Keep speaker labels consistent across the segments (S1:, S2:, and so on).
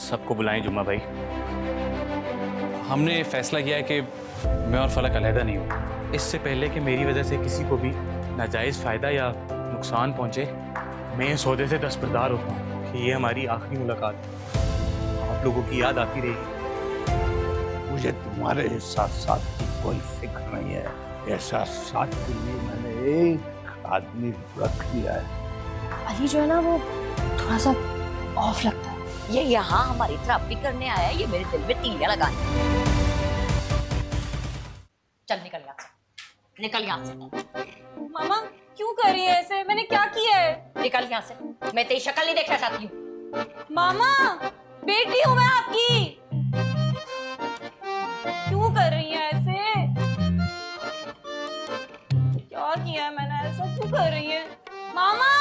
S1: सबको बुलाएं जुम्मा भाई।
S2: हमने फैसला किया है कि मैं और फलक अलहदा नहीं हूँ।
S1: इससे पहले कि मेरी वजह से किसी को भी नाजायज़ फ़ायदा या नुकसान पहुँचे, मैं इस सौदे से दस्तबरदार होता हूँ कि ये हमारी आखिरी मुलाकात है। आप लोगों की याद आती रहेगी।
S3: मुझे तुम्हारे एहसास की कोई फिक्र नहीं है। एहसास के लिए मैंने एक आदमी रख लिया है।
S4: अली जो है ना वो थोड़ा सा ऑफ लगता है।
S5: ये यहाँ हमारी थेरेपी करने आया है, ये मेरे दिल में तीलियां लगाने। चल निकल यहाँ से, निकल यहाँ से।
S4: मामा क्यों कर रही है ऐसे? मैंने क्या किया है?
S5: निकल यहाँ से, मैं तेरी शक्ल नहीं देखना चाहती हूँ।
S4: मामा बेटी हूँ मैं आपकी। क्यों कर रही है ऐसे? क्या किया है मैंने ऐसा? क्यों कर रही है मामा?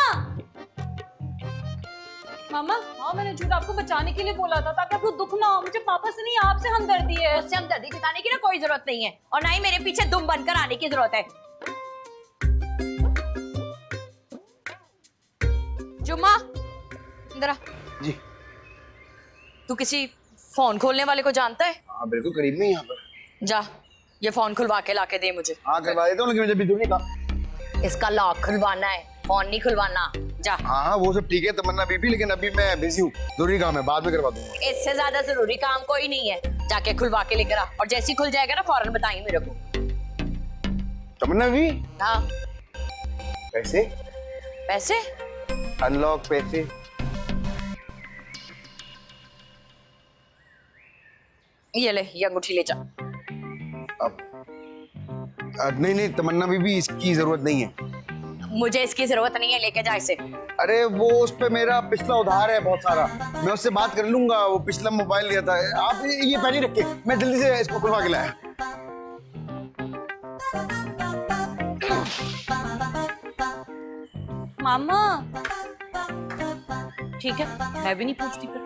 S4: मामा हाँ, मैंने झूठ आपको बचाने के लिए बोला था ताकि आपको दुख ना हो। मुझे पापा से नहीं आपसे हमदर्दी है।
S5: मुझसे हमदर्दी जताने की ना कोई जरूरत नहीं है, और ना ही मेरे पीछे दुम बनकर आने की जरूरत है। जुम्मा इधर आ।
S6: जी।
S5: तू किसी फोन खोलने वाले को जानता है?
S6: हाँ बिल्कुल, करीब में यहाँ पर।
S5: जा ये फोन खुलवा के लाके दे मुझे।
S6: हाँ करवा देता हूँ, लेकिन मुझे भी जरूरी काम।
S5: इसका लॉक खुलवाना है, फोन नहीं खुलवाना। जा।
S6: हाँ वो सब ठीक है तमन्ना बीबी, लेकिन अभी मैं बिजी हूँ, जरूरी काम है, बाद में करवा दूंगा।
S5: इससे ज्यादा जरूरी काम कोई नहीं है, जाके खुलवा के लेकर आ, और जैसे ही खुल जाएगा ना फौरन बताइए मेरे को।
S6: तमन्ना बीबी।
S5: हाँ।
S6: पैसे?
S5: पैसे?
S6: अनलॉक पैसे।
S5: ये ले, ये अंगूठी ले जा।
S6: नहीं तमन्ना बीबी, इसकी जरूरत नहीं है।
S5: मुझे इसकी जरूरत नहीं है, लेके जा इसे।
S6: अरे वो उस पे मेरा पिछला उधार है बहुत सारा, मैं उससे बात कर लूंगा। वो पिछला मोबाइल लिया था। आप ये पहले रखिए, मैं जल्दी से इसको खुलवा के लाया।
S4: मामा
S5: ठीक है, मैं भी नहीं पूछती फिर।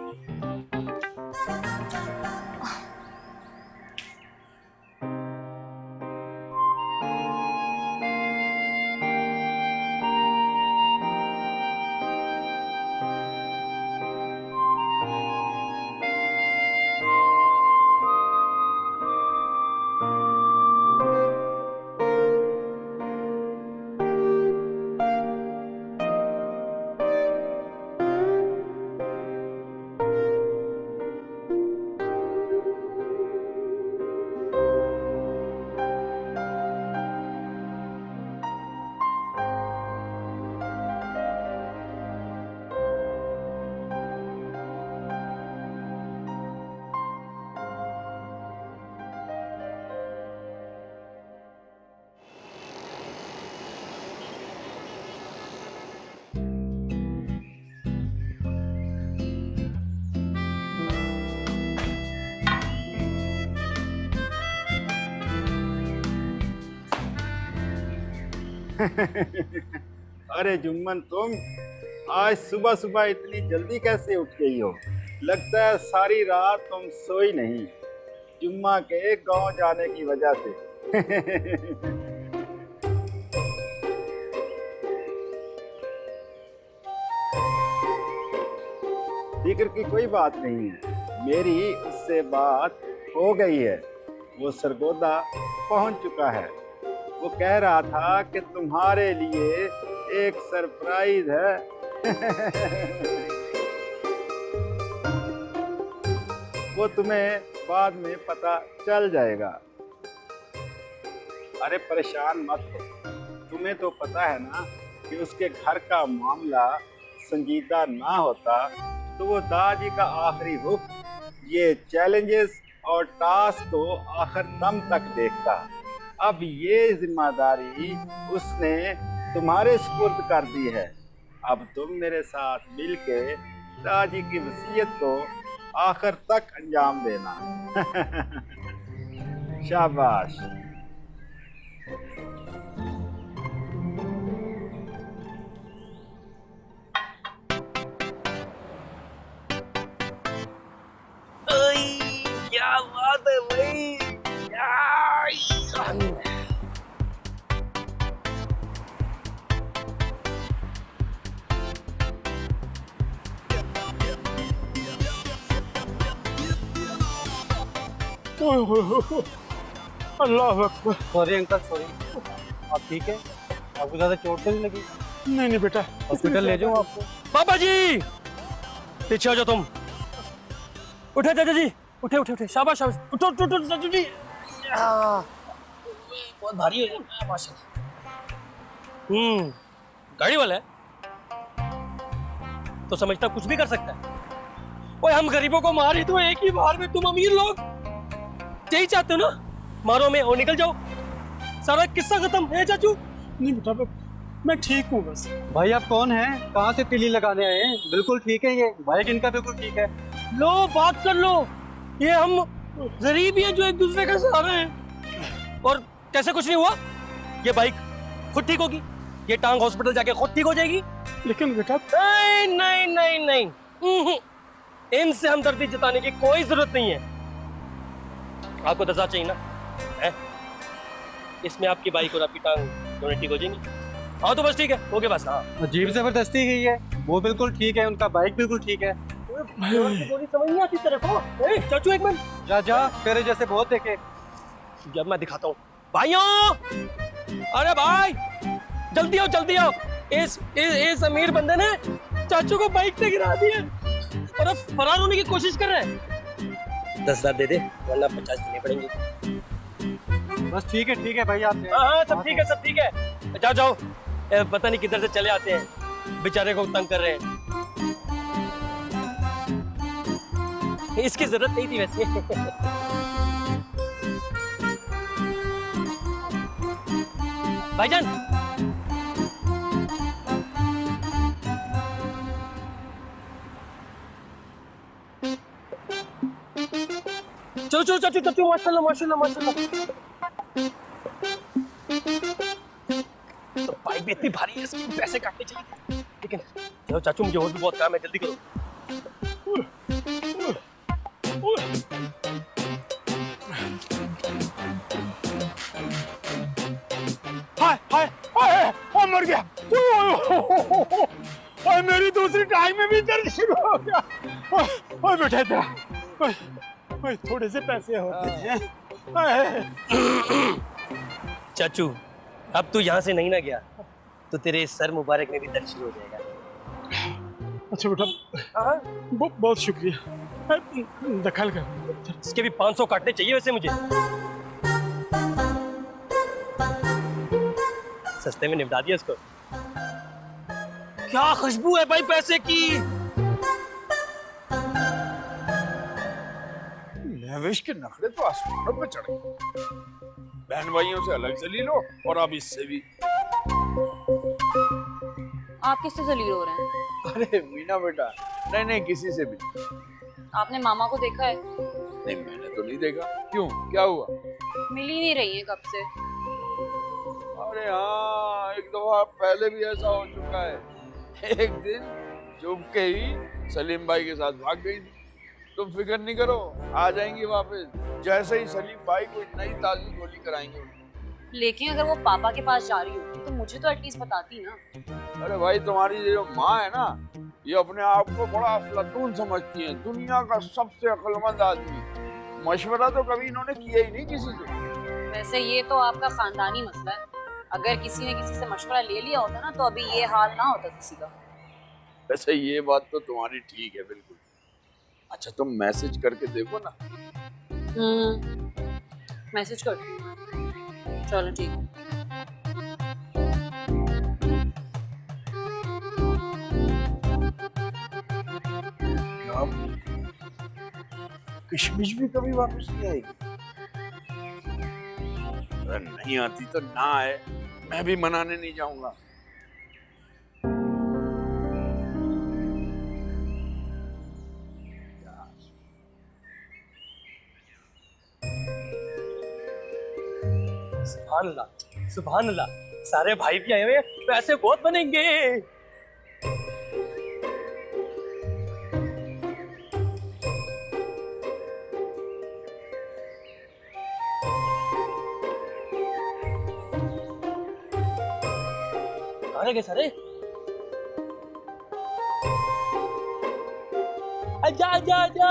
S3: अरे जुम्मन, तुम आज सुबह सुबह इतनी जल्दी कैसे उठ गई हो? लगता है सारी रात तुम सोई नहीं, जुम्मा के गांव जाने की वजह से। फिक्र की कोई बात नहीं है, मेरी उससे बात हो गई है। वो सरगोदा पहुंच चुका है। वो कह रहा था कि तुम्हारे लिए एक सरप्राइज है। वो तुम्हें बाद में पता चल जाएगा। अरे परेशान मत हो, तुम्हें तो पता है ना कि उसके घर का मामला संजीदा ना होता तो वो दादी का आखिरी रुख ये चैलेंजेस और टास्क को आखिर दम तक देखता। अब ये जिम्मेदारी उसने तुम्हारे सुपुर्द कर दी है। अब तुम मेरे साथ मिलके दादी की वसीयत को आखिर तक अंजाम देना। शाबाश।
S1: क्या बात है भाई।
S3: अल्लाह अकबर।
S7: Sorry uncle sorry. आप ठीक है? आपको ज्यादा चोट तो नहीं लगी?
S3: नहीं नहीं बेटा,
S7: हॉस्पिटल ले जाऊँ आपको?
S8: पापा जी पीछे हो जाओ तुम। उठे चाचा जी, उठे उठे उठे, शाबाश शाबाश, उठो उठो उठो चाचू जी। बहुत भारी हो गया माशाल्लाह। गाड़ी वाला है तो समझता कुछ भी कर सकता है। ओए हम गरीबों को मारे तो एक ही बार में, तुम अमीर लोग यही चाहते हो ना, मारो में और निकल जाओ, सारा किस्सा खत्म है चाचू।
S3: नहीं बेटा, मैं ठीक हूँ बस।
S7: भाई आप कौन हैं? कहाँ से तिली लगाने आए हैं? बिल्कुल ठीक है ये बाइक इनका, बिल्कुल ठीक है।
S8: लो बात कर लो, ये हम गरीब ही हैं जो एक दूसरे का सहारा हैं। और कैसे कुछ नहीं हुआ? ये बाइक खुद ठीक होगी, ये टांग हॉस्पिटल जाके खुद ठीक हो जाएगी।
S3: लेकिन बेटा,
S8: नहीं नहीं नहीं नहीं, इनसे हमदर्दी जताने की कोई जरूरत नहीं है। आपको दजा चाहिए ना है? इसमें आपकी बाइक और आपकी टांग दोनों ठीक हो जाएंगी। हाँ तो बस ठीक है, हो गया बस। हाँ
S7: अजीब जबरदस्ती गई है, वो बिल्कुल ठीक है, उनका बाइक बिल्कुल ठीक है।
S8: गोली समझ नहीं आती तेरे को? चाचू एक मिनट,
S7: जा जा, तेरे जैसे बहुत देखे।
S8: जब मैं दिखाता हूँ भाइयों। अरे भाई जल्दी आओ जल्दी आओ, इस अमीर बंदे ने चाचू को बाइक से गिरा दिया और अब फरार होने की कोशिश कर रहे हैं। 10,000 दे दे वरना 50 देने पड़ेंगे।
S7: बस ठीक है भाई, आप
S8: हाँ सब ठीक है सब ठीक है, जाओ जाओ। पता नहीं किधर से चले आते हैं, बेचारे को तंग कर रहे हैं। इसकी जरूरत नहीं थी वैसे। भाईजान चलो चलो चाचू चाचू, माशाल्लाह माशाल्लाह माशाल्लाह। तो बाइक भी इतनी भारी है, इसके पैसे काटने चाहिए। लेकिन चलो चाचू, मुझे और भी बहुत काम है, जल्दी करो।
S3: हाय हाय हाय, मर गया। और मेरी दूसरी टाइम में भी दर्द शुरू हो गया। ओए बेटा इधर, ओए थोड़े से पैसे होते हैं।
S8: चाचू अब तू यहाँ से नहीं ना गया तो तेरे सर मुबारक में भी दर्द शुरू हो जाएगा।
S3: अच्छा बेटा, बहुत शुक्रिया, दखल कर।
S8: इसके भी 500 काटने चाहिए वैसे मुझे। सस्ते में निपटा दिया इसको। क्या खुशबू है भाई पैसे की।
S9: लहविश के नखरे तो आसमानों पे चढ़ गए। बहन भाइयों से अलग जलील हो और अब इससे भी।
S4: आप किससे जलील हो रहे हैं?
S9: अरे मीना बेटा, नहीं नहीं किसी से भी
S4: आपने मामा को देखा है?
S9: नहीं, मैंने तो नहीं देखा। क्यों, क्या हुआ?
S4: मिल ही नहीं रही है कब से।
S9: अरे हाँ, एक दफा पहले भी ऐसा हो चुका है। एक दिन चुप के ही सलीम भाई के साथ भाग गई थी। तुम फिक्र नहीं करो, आ जाएंगी वापस। जैसे ही सलीम भाई कोई नई ताजी गोली कराएंगे।
S4: लेकिन अगर वो पापा के पास जा रही होती तो मुझे तो एटलीस्ट बताती ना।
S9: अरे भाई, तुम्हारी ये जो माँ है ना, ये अपने आप को बड़ा अफलातून समझती है, दुनिया का सबसे अक्लमंद आदमी। मशवरा तो कभी इन्होंने किया ही नहीं किसी से।
S4: वैसे ये तो आपका खानदानी मसला है। अगर किसी ने किसी से मशवरा ले लिया होता ना तो अभी ये हाल ना होता किसी का।
S9: वैसे ये बात तो तुम्हारी ठीक है बिल्कुल। अच्छा तुम मैसेज करके देखो ना।
S4: मैसेज कर, चलो ठीक है।
S9: क्या किशमिश भी कभी वापस नहीं आएगी? अगर नहीं आती तो ना आए, मैं भी मनाने नहीं जाऊंगा।
S8: सुभान अल्लाह सुभान अल्लाह, सारे भाई भी आए हुए हैं, पैसे बहुत बनेंगे। कहाँ रह गए सारे? आजा आजा आजा।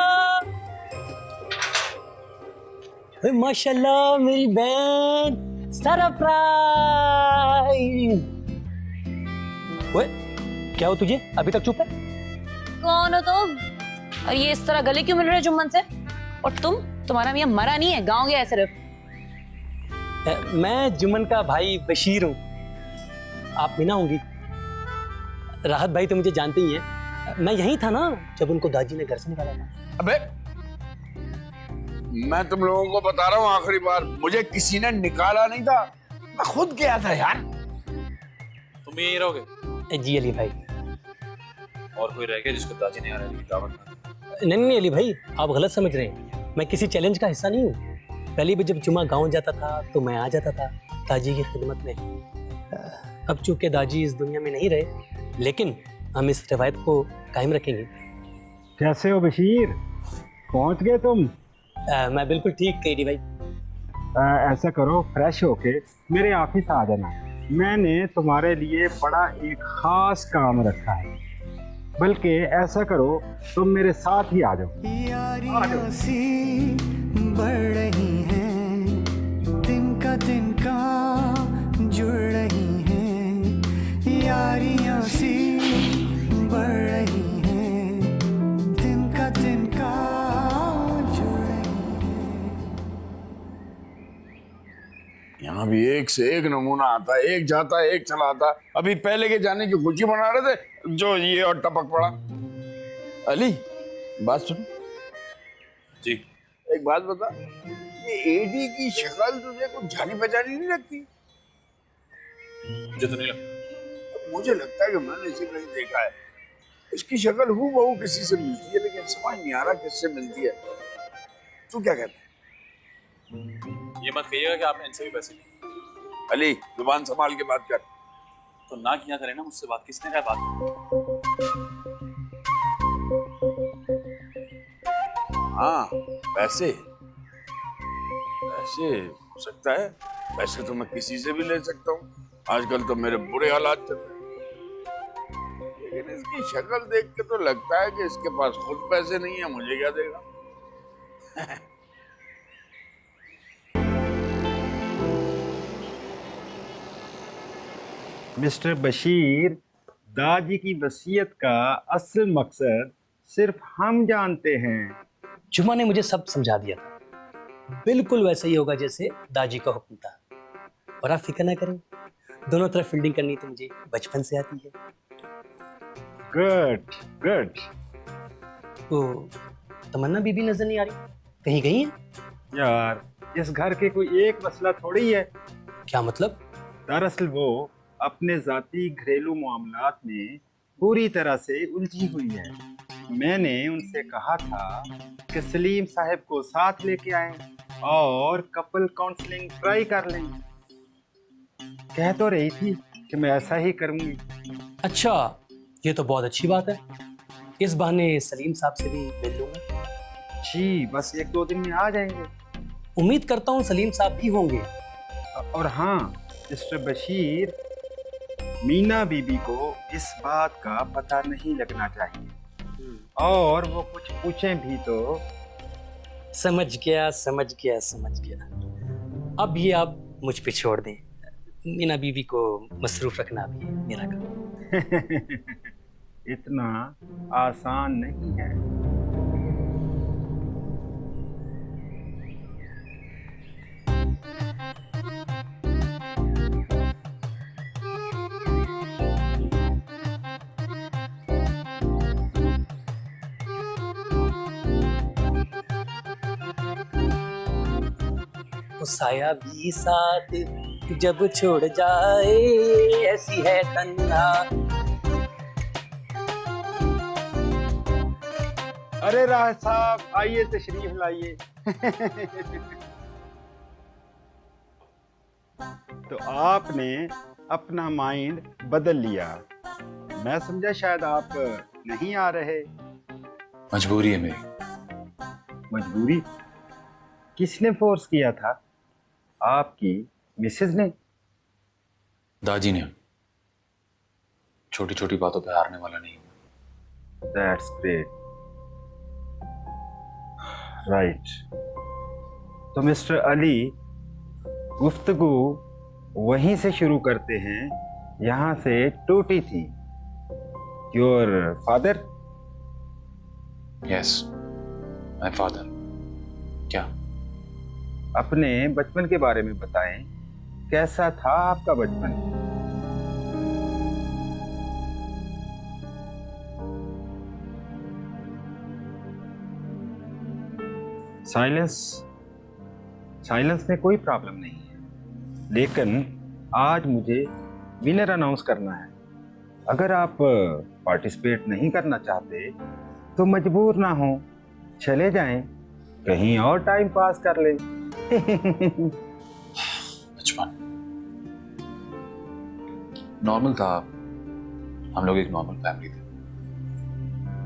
S8: माशाल्लाह मेरी बहन, सरप्राइज। ओए, क्या हो तुझे? अभी तक चुप है?
S4: कौन हो तुम? और ये इस तरह गले क्यों मिल रहे हो जुम्मन से? और तुम्हारा मियां मरा नहीं है, गाँव गया है सिर्फ।
S8: मैं जुम्मन का भाई बशीर हूँ। आप मीना होंगी। राहत भाई तो मुझे जानते ही हैं। मैं यहीं था ना जब उनको दादी ने घर से निकाला था।
S9: अबे मैं तुम लोगों को बता रहा हूँ आखिरी बार, मुझे किसी ने निकाला नहीं था, मैं खुद गया था यार।
S2: तुम यहीं रहोगे?
S8: जी अली भाई।
S2: और कोई रह गया जिसको दादी ने आने की दावत ना दी?
S8: नहीं अली भाई, आप गलत समझ रहे हैं। मैं किसी चैलेंज का हिस्सा नहीं हूँ। पहले भी जब जुम्मा गांव जाता था तो मैं आ जाता था दादी की खिदमत में। अब चूंकि दादी इस दुनिया में नहीं रहे, लेकिन हम इस रिवायत को कायम रखेंगे।
S3: कैसे हो बशीर, पहुंच गए तुम?
S8: मैं बिल्कुल ठीक केडी भाई।
S3: ऐसा करो, फ्रेश होके मेरे ऑफिस आ जाना। मैंने तुम्हारे लिए बड़ा एक खास काम रखा है। बल्कि ऐसा करो, तुम मेरे साथ ही आ जाओ।
S10: बढ़ रही हैं, दिन का जुड़ रही हैं, यारियां सी बढ़ रही हैं, दिन का जुड़ रही हैं।
S9: यहाँ भी एक से एक नमूना आता है, एक जाता है एक चला आता। अभी पहले के जाने की खुशी मना रहे थे, जो ये और टपक पड़ा। अली बात सुन।
S2: जी।
S9: एक बात बता, ये एडी की शक्ल तुझे कुछ जानी पहचानी नहीं लगती?
S2: मुझे तो नहीं लगता।
S9: मुझे लगता है कि मैंने इसे कहीं देखा है। इसकी शक्ल हूबहू किसी से मिलती है, लेकिन समझ नहीं आ रहा किससे मिलती है। तू क्या कहता है?
S2: ये मत कहिएगा कि आपने इनसे भी पैसे लिए।
S9: अली जुबान संभाल के बात कर।
S2: तो ना किया करें ना मुझसे बात। किसने कहा बात?
S9: हाँ पैसे हो सकता है। पैसे तो मैं किसी से भी ले सकता हूँ, आजकल तो मेरे बुरे हालात चल रहे हैं। लेकिन इसकी शक्ल देख के तो लगता है कि इसके पास खुद पैसे नहीं है, मुझे क्या देगा।
S3: मिस्टर बशीर, दादी की वसीयत का असल मकसद सिर्फ हम जानते हैं।
S8: जुम्मा ने मुझे सब समझा दिया था। बिल्कुल वैसे ही होगा जैसे दादी का हुक्म था। और आप फिक्र ना करें, दोनों तरफ फील्डिंग करनी तो मुझे बचपन से आती है।
S3: Good good.
S8: तो तमन्ना बीबी नजर नहीं आ रही, कहीं गई है?
S3: यार, इस घर के कोई एक मसला थोड़ी है।
S8: क्या मतलब?
S3: दरअसल वो अपने जाती घरेलू मामलात में पूरी तरह से उलझी हुई है। मैंने उनसे कहा था कि सलीम साहब को साथ लेके आएं और कपल काउंसलिंग ट्राई कर लें। कह तो रही थी कि मैं ऐसा ही करूंगी।
S8: अच्छा, ये तो बहुत अच्छी बात है। इस बहाने सलीम साहब से भी मिल लूंगा।
S3: जी, बस 1-2 दिन में आ जाएंगे।
S8: उम्मीद करता हूँ सलीम साहब भी होंगे।
S3: और हाँ मिस्टर बशीर, मीना बीबी को इस बात का पता नहीं लगना चाहिए, और वो कुछ पूछें भी तो।
S8: समझ गया। अब ये आप मुझ पे छोड़ दें। मीना बीवी को मसरूफ रखना भी है मेरा काम।
S3: इतना आसान नहीं है।
S8: साया भी साथ जब छोड़ जाए, ऐसी है तन्हा।
S3: अरे राह साहब, आइए तशरीफ लाइए। तो आपने अपना माइंड बदल लिया। मैं समझा शायद आप नहीं आ रहे।
S2: मजबूरी है मेरी।
S3: मजबूरी? किसने फोर्स किया था? आपकी मिसेज ने?
S2: दादी ने। छोटी छोटी बातों पे हारने वाला नहीं हूं।
S3: That's great. राइट। तो मिस्टर अली, गुफ्तगू वहीं से शुरू करते हैं यहाँ से टूटी थी। Your father?
S2: Yes, my father. क्या?
S3: अपने बचपन के बारे में बताएं, कैसा था आपका बचपन? साइलेंस में कोई प्रॉब्लम नहीं है, लेकिन आज मुझे विनर अनाउंस करना है। अगर आप पार्टिसिपेट नहीं करना चाहते तो मजबूर ना हो, चले जाएं, कहीं और टाइम पास कर लें।
S2: बचपन नॉर्मल था। हम लोग एक नॉर्मल फैमिली थे।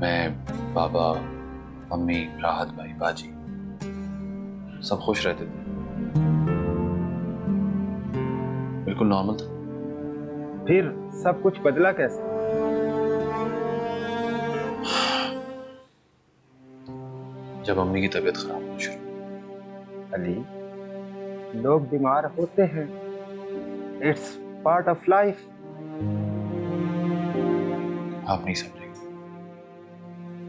S2: मैं, पापा, मम्मी, राहत भाई, बाजी, सब खुश रहते थे। बिल्कुल नॉर्मल था।
S3: फिर सब कुछ बदला कैसे?
S2: जब मम्मी की तबीयत खराब होनी शुरू।
S3: अली, लोग बीमार होते हैं, इट्स पार्ट ऑफ लाइफ।
S2: आप नहीं समझेंगे।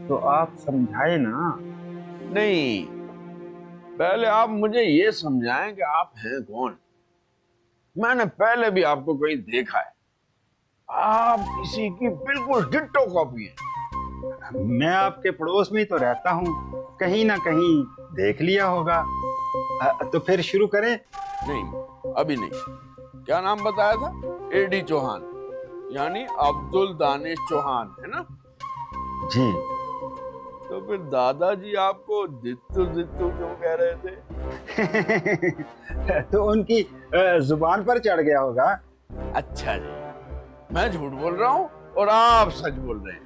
S3: तो आप समझाए ना।
S9: नहीं, पहले आप मुझे ये समझाएं कि आप हैं कौन। मैंने पहले भी आपको कहीं देखा है। आप किसी की बिल्कुल डिट्टो कॉपी है।
S3: मैं आपके पड़ोस में ही तो रहता हूँ, कहीं ना कहीं देख लिया होगा। तो फिर शुरू करें?
S9: नहीं, अभी नहीं। क्या नाम बताया था? एडी चौहान, यानी अब्दुल दानिश चौहान, है ना?
S3: जी।
S9: तो फिर दादाजी आपको दित्तू दित्तू क्यों कह रहे थे?
S3: तो उनकी जुबान पर चढ़ गया होगा।
S9: अच्छा जी, मैं झूठ बोल रहा हूँ और आप सच बोल रहे हैं।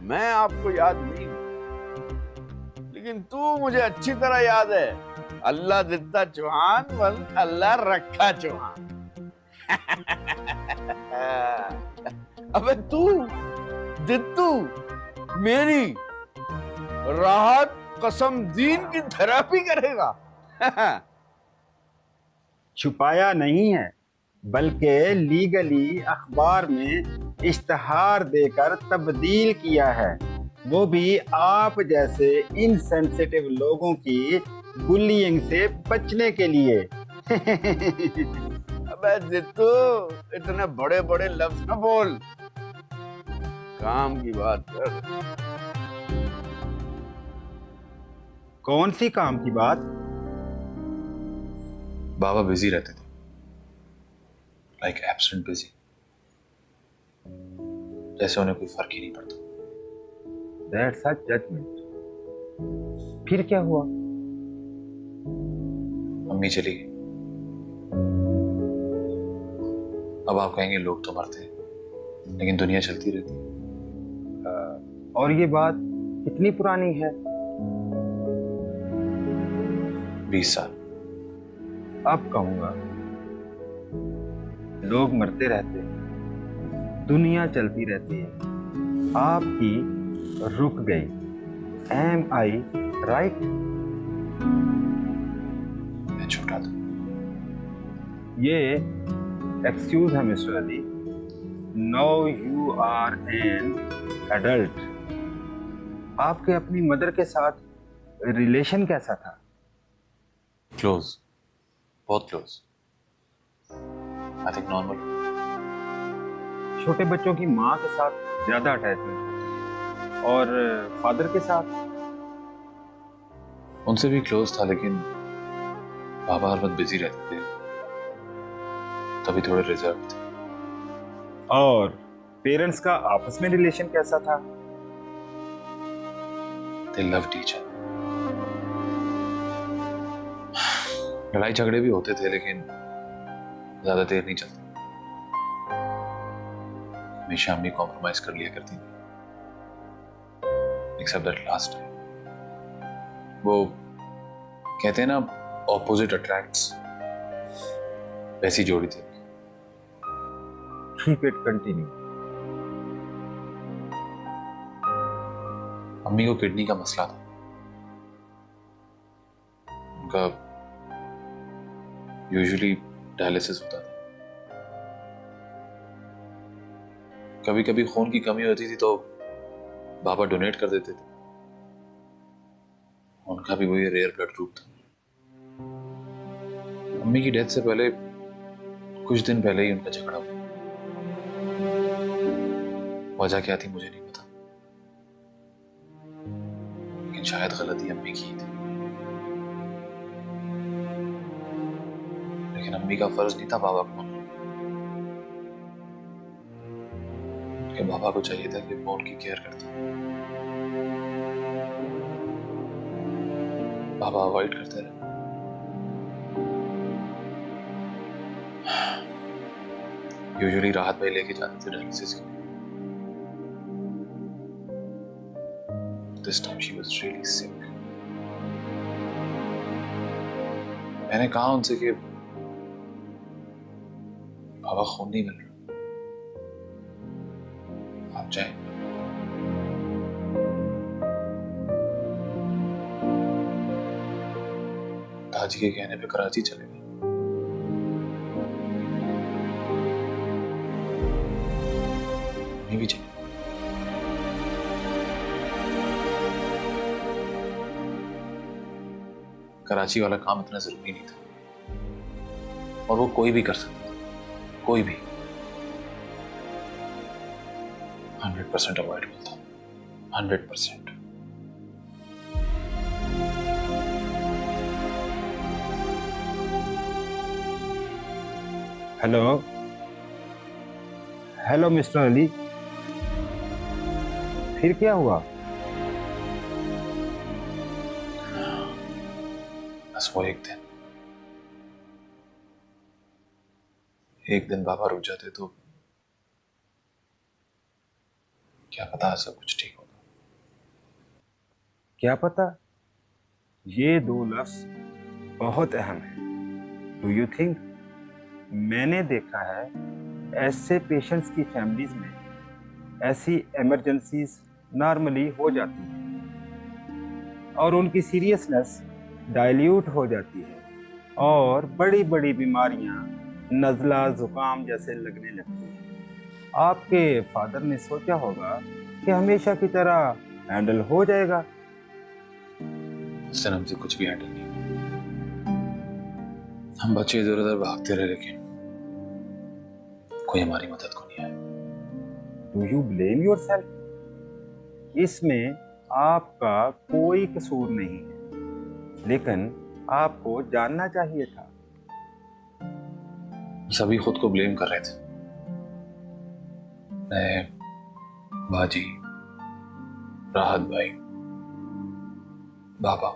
S9: मैं आपको याद नहीं हूं, लेकिन तू मुझे अच्छी तरह याद है। अल्लाह दित्ता चौहान वन अल्लाह रखा चौहान। अबे तू दित्तू मेरी राहत कसम दीन की थेरेपी करेगा?
S3: छुपाया नहीं है, बल्कि लीगली अखबार में इश्तहार देकर तब्दील किया है, वो भी आप जैसे इनसेंसिटिव लोगों की बुलिंग से बचने के लिए।
S9: अबे जित्तू, इतने बड़े बड़े लफ्ज न बोल, काम की बात कर।
S3: कौन सी काम की बात?
S2: बाबा बिजी रहते थे, लाइक एब्सेंट बिजी, जैसे उन्हें कोई फर्क ही नहीं पड़ता।
S3: That's a judgement. फिर क्या हुआ?
S2: मम्मी चली गई। अब आप कहेंगे लोग तो मरते हैं, लेकिन दुनिया चलती रहती है।
S3: और ये बात कितनी पुरानी है?
S2: 20 साल।
S3: अब कहूंगा, लोग मरते रहते हैं, दुनिया चलती रहती है, आपकी रुक गई। Am I right?
S2: मैं छोटा था।
S3: ये एक्सक्यूज है mister Ali. Now you are an adult. आपके अपनी मदर के साथ रिलेशन कैसा था?
S2: क्लोज, बहुत क्लोज। I think normal.
S3: छोटे बच्चों की माँ के साथ ज्यादा अटैचमेंट, और फादर के साथ?
S2: उनसे भी क्लोज था, लेकिन बाबा हर वक्त बिजी रहते थे, तभी थोड़े रिजर्व थे।
S3: और पेरेंट्स का आपस में रिलेशन कैसा था?
S2: They loved each other. लड़ाई झगड़े भी होते थे, लेकिन ज्यादा देर नहीं चलते। हमेशा अम्मी कॉम्प्रोमाइज कर लिया करती थी, एक्सेप्ट दैट लास्ट टाइम। वो कहते हैं ना, ऑपोजिट अट्रैक्ट्स, वैसी जोड़ी थी।
S3: Keep it continue.
S2: अम्मी को किडनी का मसला था। उनका यूजुअली डायलिसिस होता था। कभी कभी खून की कमी होती थी तो बाबा डोनेट कर देते थे। उनका भी वही रेयर ब्लड ग्रुप था। अम्मी की डेथ से पहले कुछ दिन पहले ही उनका झगड़ा हुआ। वजह क्या थी मुझे नहीं पता, लेकिन शायद गलती अम्मी की ही थी। लेकिन अम्मी का फर्ज नहीं था बाबा को मारना। उनके बाबा को चाहिए था कि वो उनकी केयर करते। बाबा अवॉइड करते रहे। यूजुअली राहत भाई लेके जाते थे डायलिसिस के लिए। This time she was really sick. मैंने कहा उनसे कि बाबा खून नहीं मिल रहा, आप जाएं। दादी के कहने पे कराची चले गए। मैं भी चली। कराची वाला काम इतना जरूरी नहीं था और वो कोई भी कर सकता था, कोई भी। 100% अवॉइडेबल था, 100%।
S3: हेलो हेलो मिस्टर अली, फिर क्या हुआ?
S2: बस वो एक दिन बाबा रुक जाते तो क्या पता सब कुछ ठीक होगा।
S3: क्या पता? ये दो लफ्ज बहुत अहम है। Do you think? मैंने देखा है ऐसे पेशेंट्स की फैमिलीज में ऐसी इमरजेंसीज नॉर्मली हो जाती हैं और उनकी सीरियसनेस डाइल्यूट हो जाती है और बड़ी बड़ी बीमारियां नज़ला जुकाम जैसे लगने लगती हैं। आपके फादर ने सोचा होगा कि हमेशा की तरह हैंडल हो जाएगा।
S2: उस दिन हमसे कुछ भी हैंडल नहीं हुआ। हम बच्चे इधर उधर भागते रहे लेकिन कोई हमारी मदद को नहीं आया।
S3: Do you blame yourself? इसमें आपका कोई कसूर नहीं है, लेकिन आपको जानना चाहिए था।
S2: सभी खुद को ब्लेम कर रहे थे, मैं, बाजी, राहत भाई, बाबा।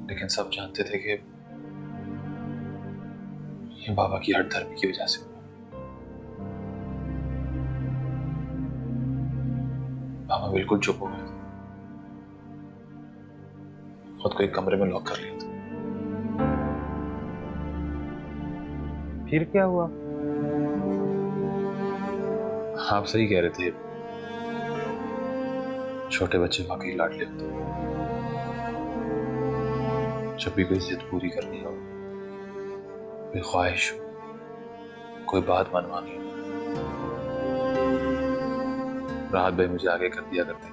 S2: लेकिन सब जानते थे कि ये बाबा की हठधर्मी की वजह से हुआ। बाबा बिल्कुल चुप हो गए, खुद को एक कमरे में लॉक कर लिया था।
S3: फिर क्या हुआ?
S2: आप सही कह रहे थे, छोटे बच्चे वाकई लाडले होते हैं। जब भी कोई जिद पूरी करनी हो, कोई ख्वाहिश हो, कोई बात मनवानी हो, राहत भाई मुझे आगे कर दिया करते।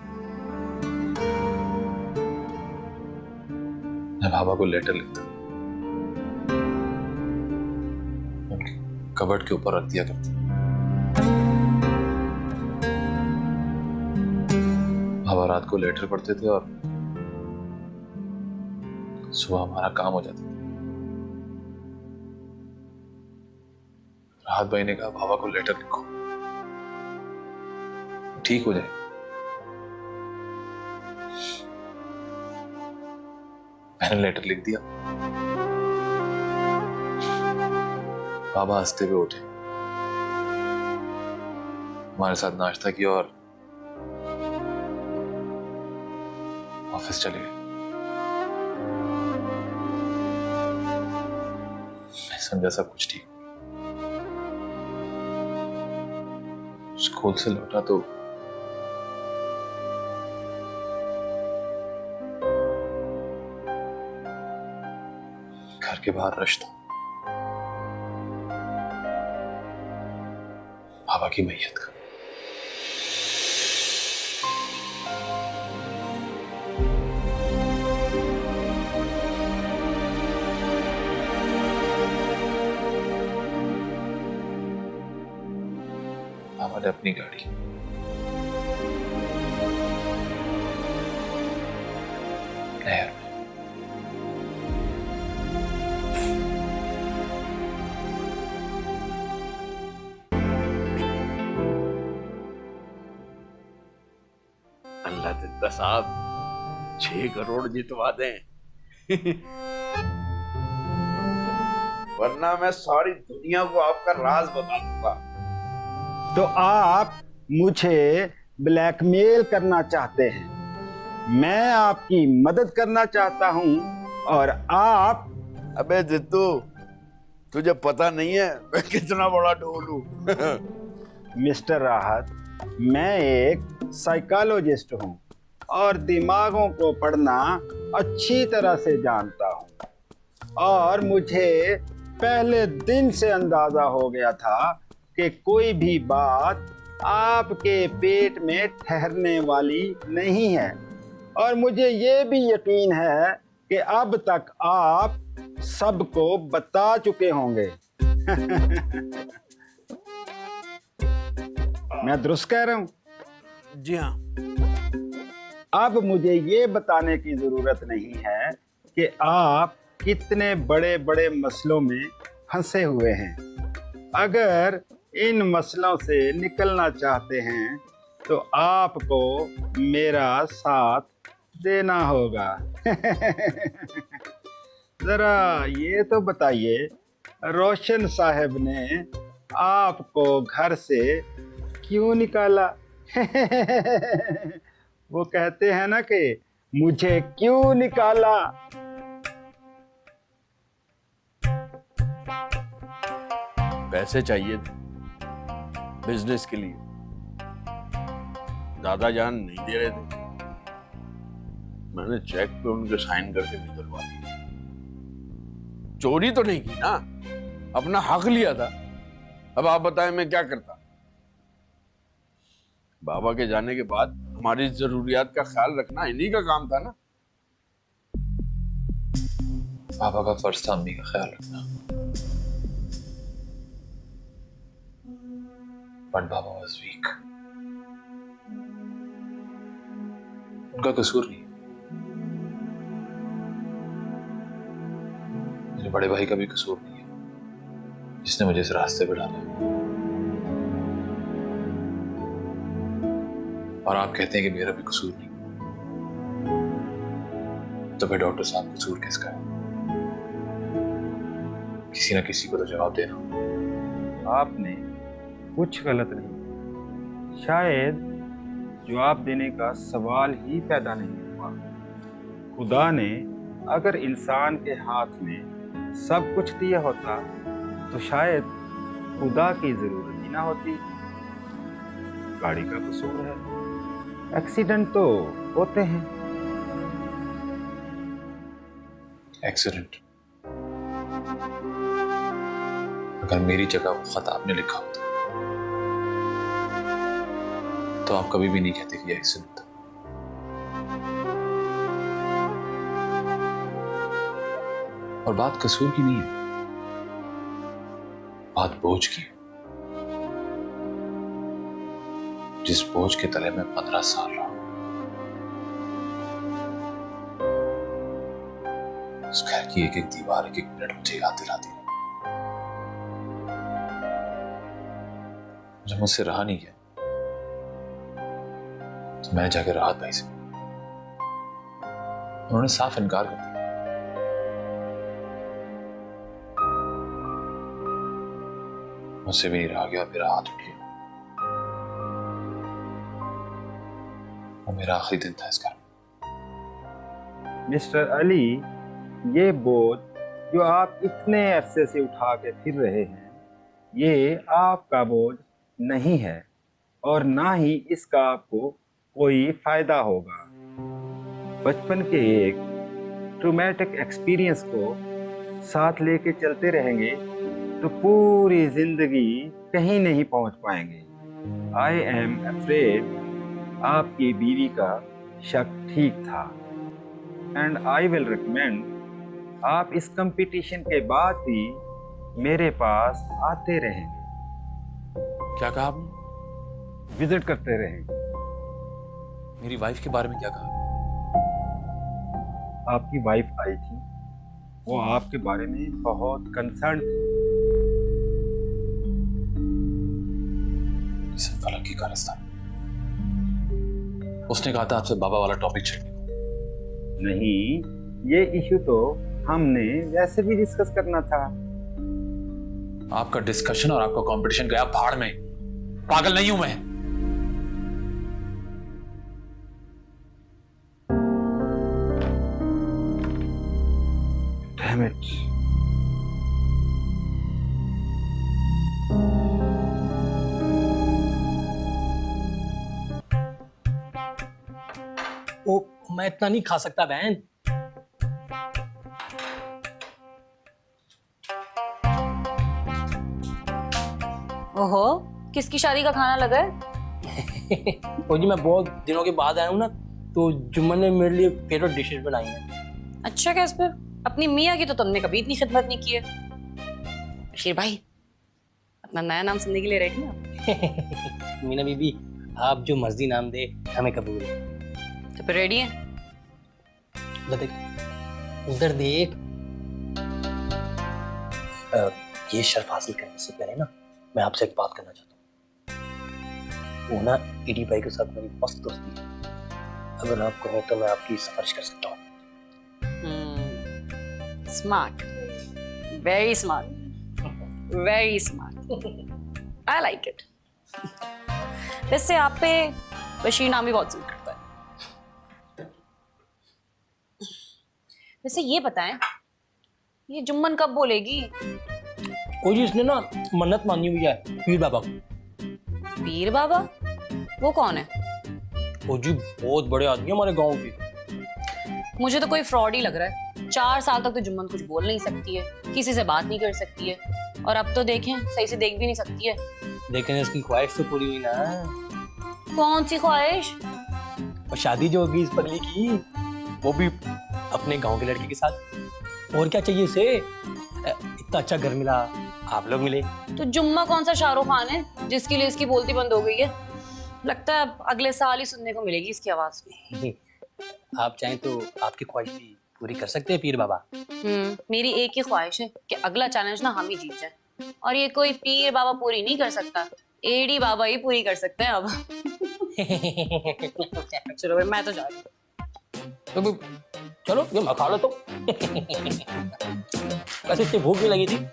S2: मैं बाबा को लेटर लिखता, उनके कबर्ड के ऊपर रख दिया करता। बाबा रात को लेटर पढ़ते थे और सुबह हमारा काम हो जाता था। राहत भाई ने कहा बाबा को लेटर लिखो, ठीक हो जाए। मैंने लेटर लिख दिया। बाबा हंसते हुए उठे, हमारे साथ नाश्ता किया और ऑफिस चले गए। मैं समझा सब कुछ ठीक। स्कूल से लौटा तो घर के बाहर रश था, बाबा की मैयत का। बाबा ने अपनी गाड़ी नहर में
S9: अल्लाह दत्ता साहब 6 करोड़ जितवा दें वरना मैं सारी दुनिया को आपका राज बता दूंगा।
S3: तो आप मुझे ब्लैकमेल करना चाहते हैं, मैं आपकी मदद करना चाहता हूं और आप।
S9: अबे जित्तू, तुझे पता नहीं है मैं कितना बड़ा ढोल हूं।
S3: मिस्टर राहत, मैं एक साइकोलॉजिस्ट हूं और दिमागों को पढ़ना अच्छी तरह से जानता हूं और मुझे पहले दिन से अंदाजा हो गया था कि कोई भी बात आपके पेट में ठहरने वाली नहीं है और मुझे ये भी यकीन है कि अब तक आप सबको बता चुके होंगे। मैं दुरुस्त कह रहा हूं?
S9: जी हाँ।
S3: अब मुझे ये बताने की जरूरत नहीं है कि आप कितने बड़े बड़े मसलों में फंसे हुए हैं। अगर इन मसलों से निकलना चाहते हैं तो आपको मेरा साथ देना होगा। जरा ये तो बताइए, रोशन साहब ने आपको घर से क्यों निकाला? वो कहते हैं ना कि मुझे क्यों निकाला।
S9: पैसे चाहिए थे बिजनेस के लिए, दादा जान नहीं दे रहे थे, मैंने चेक पे उनके साइन करके निकलवा दिया। चोरी तो नहीं की ना, अपना हक लिया था। अब आप बताएं मैं क्या करता। बाबा के जाने के बाद हमारी जरूरियात का ख्याल रखना इन्हीं का काम था ना।
S2: बाबा का फर्ज था अम्मी का ख्याल रखना, बट बाबा वाज वीक। उनका कसूर नहीं, मेरे बड़े भाई का भी कसूर नहीं है जिसने मुझे इस रास्ते पे डाला। और आप कहते हैं कि मेरा भी कसूर नहीं, तो फिर डॉक्टर साहब कसूर किसका है? किसी ना किसी को तो जवाब देना।
S3: आपने कुछ गलत नहीं, शायद जवाब देने का सवाल ही पैदा नहीं हुआ। खुदा ने अगर इंसान के हाथ में सब कुछ दिया होता तो शायद खुदा की जरूरत ही ना होती। गाड़ी का कसूर है, एक्सीडेंट तो होते हैं।
S2: एक्सीडेंट? अगर मेरी जगह वो खत आपने लिखा होता तो आप कभी भी नहीं कहते कि एक्सीडेंट था। और बात कसूर की नहीं है, बात बोझ की है। जिस बोझ के तले में 15 साल रहा, उस घर की एक एक दीवार एक एक मिनट मुझे याद दिलाती है। जब मुझसे रहा नहीं गया तो मैं जाके राहत भाई से, उन्होंने साफ इनकार कर दिया। मुझसे भी नहीं रहा गया और मेरा हाथ उठ गया। वो मेरा आखिरी दिन था इस घर में।
S3: मिस्टर अली, ये बोझ जो आप इतने अरसे से उठा के फिर रहे हैं, ये आपका बोझ नहीं है और ना ही इसका आपको कोई फायदा होगा। बचपन के एक ट्रॉमेटिक एक्सपीरियंस को साथ लेके चलते रहेंगे तो पूरी जिंदगी कहीं नहीं पहुंच पाएंगे। आई एम अफ्रेड आपकी बीवी का शक ठीक था एंड आई विल रिकमेंड आप इस कंपटीशन के बाद भी मेरे पास आते रहेंगे,
S2: क्या कहा आपने?
S3: विजिट करते रहेंगे।
S2: मेरी वाइफ के बारे में क्या कहा?
S3: आपकी वाइफ आई थी, वो आपके बारे में बहुत कंसर्न थी।
S2: सिर्फ फलक की कारस्तान। उसने कहा था आपसे बाबा वाला टॉपिक छेड़ने को।
S3: नहीं, ये इशू तो हमने वैसे भी डिस्कस करना था।
S2: आपका डिस्कशन और आपका कंपटीशन गया भाड़ में। पागल नहीं हूं मैं।
S3: Damn it.
S8: ओ, मैं इतना नहीं खा सकता बहन।
S4: ओहो, किसकी शादी का खाना लगा है?
S8: ओ जी, मैं बहुत दिनों के बाद आया हूँ ना, तो जुम्मन ने मेरे लिए फेवरेट डिशेस बनाई हैं।
S4: अच्छा कैस्पर, अपनी मियाँ की तो तुमने कभी इतनी खिदमत नहीं की है। बशीर भाई, अपना नया नाम सुनने के लिए रेडी ना?
S8: मीना बीबी, आप जो मर्जी नाम दे हमें कबूल है।
S4: तो फिर रेडी है?
S8: उधर देख, उधर देख। ये शर्फ हासिल करने से पहले ना मैं आपसे एक बात करना चाहता हूँ। वो ना ईडी भाई के साथ मेरी मस्त दोस्ती है। अगर आप कहो तो मैं आपकी सिफारिश कर सकता हूँ।
S4: Smart, very smart, very smart. I like it. वैसे आप पे बशीर नाम भी बहुत सूट करता है। वैसे ये बताएं, ये जुम्मन कब बोलेगी?
S8: ओ जी, इसने ना मन्नत मानी हुई है पीर बाबा को।
S4: पीर बाबा? वो कौन है?
S8: ओ जी, बहुत बड़े आदमी हमारे गांव के।
S4: मुझे तो कोई फ्रॉड ही लग रहा है। 4 साल तक तो जुम्मन कुछ बोल नहीं सकती है, किसी से बात नहीं कर सकती है, और अब तो देखें सही से देख भी नहीं सकती है।
S8: लेकिन इसकी ख्वाहिश तो पूरी हुई ना।
S4: कौन सी ख्वाहिश?
S8: और शादी जो होगी इस पगली की, वो भी अपने गांव के लड़के के साथ। और क्या चाहिए इसे? इतना अच्छा घर मिला, आप लोग मिले।
S4: तो जुम्मा कौन सा शाहरुख खान है जिसके लिए इसकी बोलती बंद हो गई है? लगता है अब अगले साल ही सुनने को मिलेगी इसकी आवाज भी।
S8: आप चाहें तो आपकी ख्वाहिश भी पूरी कर सकते हैं पीर बाबा।
S4: मेरी एक ही ख्वाहिश है कि अगला चैलेंज ना हम ही जीत जाए, और ये कोई पीर बाबा पूरी नहीं कर सकता, एडी बाबा ही पूरी कर सकते हैं अब। चलो भाई, मैं तो जा रही हूँ।
S8: तो चलो, ये मैं खा लेता हूँ। वैसे इतनी भूख भी लगी थी।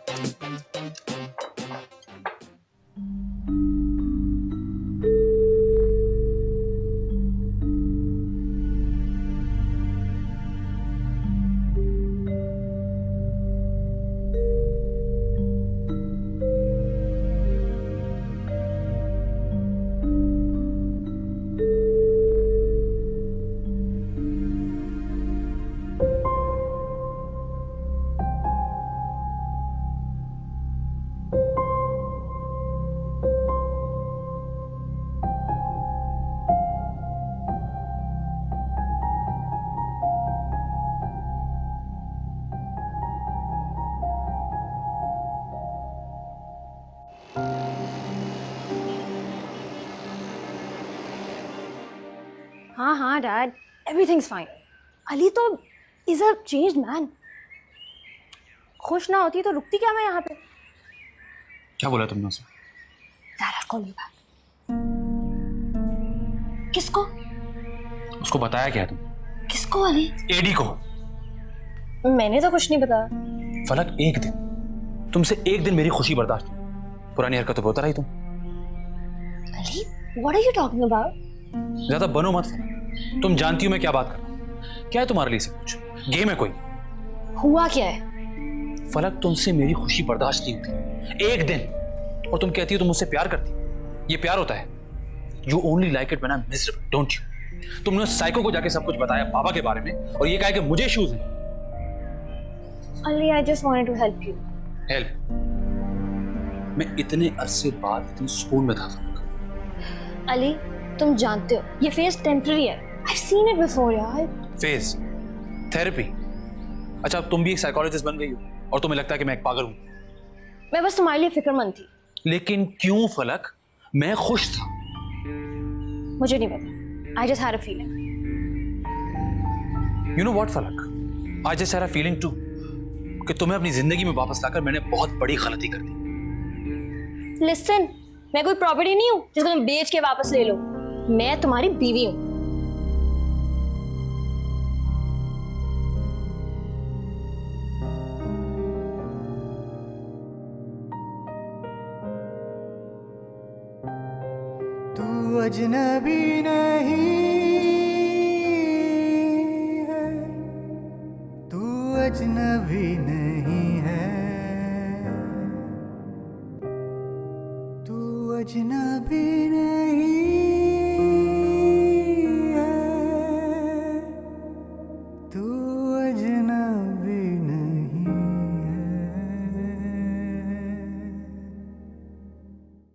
S11: हाँ हाँ डैड, एवरीथिंग्स फाइन। अली तो इज अ चेंज्ड मैन। खुश ना होती तो रुकती क्या मैं यहाँ पे?
S2: क्या बोला तुमने उसे?
S11: Dad, I'll call you back. किसको?
S2: उसको बताया क्या तुम?
S11: किसको अली?
S2: एडी को।
S11: मैंने तो कुछ नहीं बताया।
S2: फलक, एक दिन तुमसे एक दिन मेरी खुशी बर्दाश्त नहीं। पुरानी हरकत होता रही तुम।
S11: Ali, what are you talking about?
S2: ज्यादा बनो मत फलक। तुम जानती हो मैं क्या बात कर रहा हूँ। क्या है तुम्हारे लिए सब कुछ? गेम है कोई?
S11: हुआ क्या है?
S2: फलक, तुमसे मेरी खुशी बर्दाश्त नहीं होती एक दिन, और तुम कहती हो तुम मुझसे प्यार करती। ये प्यार होता है? You only like it when I am miserable, don't you? तुमने उस साइको को जाके सब कुछ बताया बाबा के बारे में, और ये कहा कि मुझे इश्यूज हैं।
S11: Ali, I just wanted to help you.
S2: Help? मैं इतने अरसे बाद इतने सुकून में था फलक।
S11: अली, तुम जानते हो ये फेज टेम्पररी है। I've seen it before यार।
S2: फेज? थेरेपी? अच्छा, अब तुम भी एक साइकोलॉजिस्ट बन गई हो और तुम्हें लगता है कि मैं एक पागल हूं।
S11: मैं बस तुम्हारे लिए फिक्रमंद थी।
S2: लेकिन क्यों फलक? मैं खुश था।
S11: मुझे नहीं पता। I just had a feeling.
S2: You know what फलक? I just had a feeling too कि तुम्हें अपनी जिंदगी में वापस लाकर मैंने बहुत बड़ी गलती कर दी।
S11: Listen, मैं कोई प्रॉपर्टी नहीं हूँ जिसको तुम बेच के वापस ले लो। मैं तुम्हारी बीवी हूँ।
S10: तू अजनबी नहीं है, तू अजनबी नहीं है, तू अजनबी नहीं है, तू